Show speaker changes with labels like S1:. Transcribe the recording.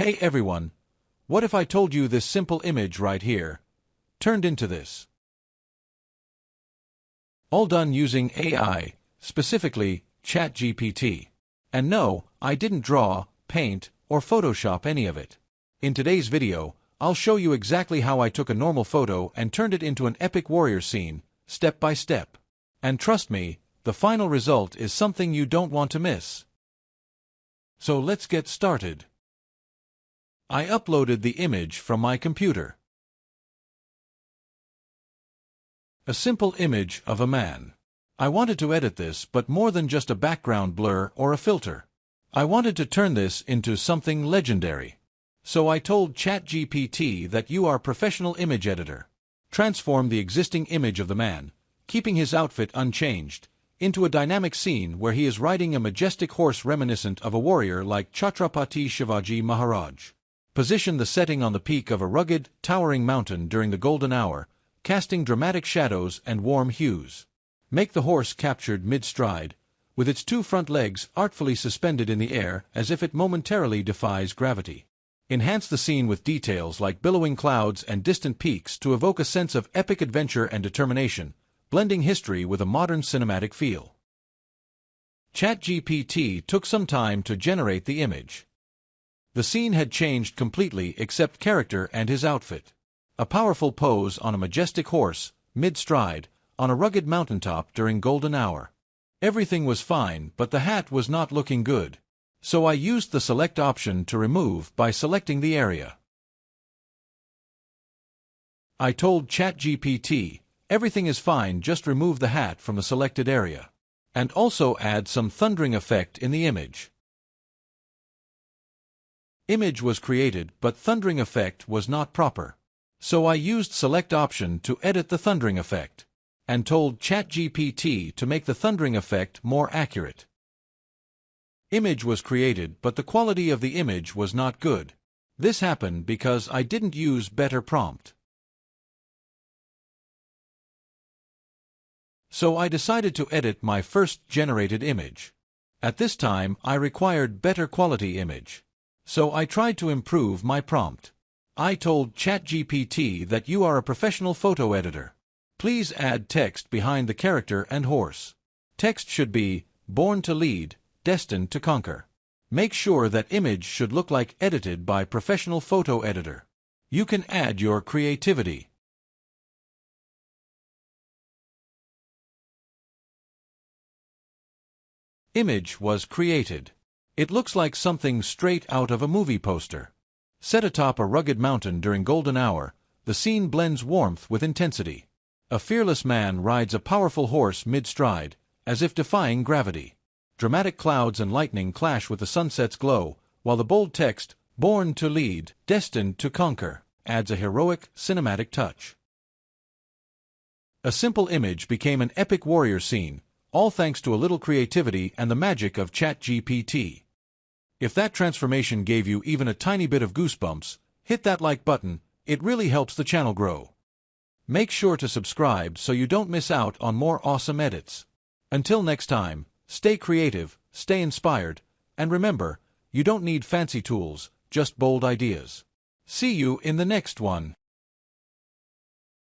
S1: Hey everyone, what if I told you this simple image right here turned into this? All done using AI, specifically ChatGPT. And no, I didn't draw, paint, or Photoshop any of it. In today's video, I'll show you exactly how I took a normal photo and turned it into an epic warrior scene, step by step. And trust me, the final result is something you don't want to miss. So let's get started. I uploaded the image from my computer. A simple image of a man. I wanted to edit this, but more than just a background blur or a filter. I wanted to turn this into something legendary. So I told ChatGPT that you are a professional image editor. Transform the existing image of the man, keeping his outfit unchanged, into a dynamic scene where he is riding a majestic horse reminiscent of a warrior like Chhatrapati Shivaji Maharaj. Position the setting on the peak of a rugged, towering mountain during the golden hour, casting dramatic shadows and warm hues. Make the horse captured mid-stride, with its two front legs artfully suspended in the air as if it momentarily defies gravity. Enhance the scene with details like billowing clouds and distant peaks to evoke a sense of epic adventure and determination, blending history with a modern cinematic feel. ChatGPT took some time to generate the image. The scene had changed completely except character and his outfit. A powerful pose on a majestic horse, mid-stride, on a rugged mountaintop during golden hour. Everything was fine, but the hat was not looking good. So I used the select option to remove by selecting the area. I told ChatGPT, everything is fine, just remove the hat from the selected area. And also add some thundering effect in the image. Image was created, but thundering effect was not proper. So I used select option to edit the thundering effect, and told ChatGPT to make the thundering effect more accurate. Image was created, but the quality of the image was not good. This happened because I didn't use better prompt. So I decided to edit my first generated image. At this time, I required better quality image. So I tried to improve my prompt. I told ChatGPT that you are a professional photo editor. Please add text behind the character and horse. Text should be, born to lead, destined to conquer. Make sure that image should look like edited by professional photo editor. You can add your creativity. Image was created. It looks like something straight out of a movie poster. Set atop a rugged mountain during golden hour, the scene blends warmth with intensity. A fearless man rides a powerful horse mid-stride, as if defying gravity. Dramatic clouds and lightning clash with the sunset's glow, while the bold text, born to lead, destined to conquer, adds a heroic, cinematic touch. A simple image became an epic warrior scene, all thanks to a little creativity and the magic of ChatGPT. If that transformation gave you even a tiny bit of goosebumps, hit that like button, it really helps the channel grow. Make sure to subscribe so you don't miss out on more awesome edits. Until next time, stay creative, stay inspired, and remember, you don't need fancy tools, just bold ideas. See you in the next one.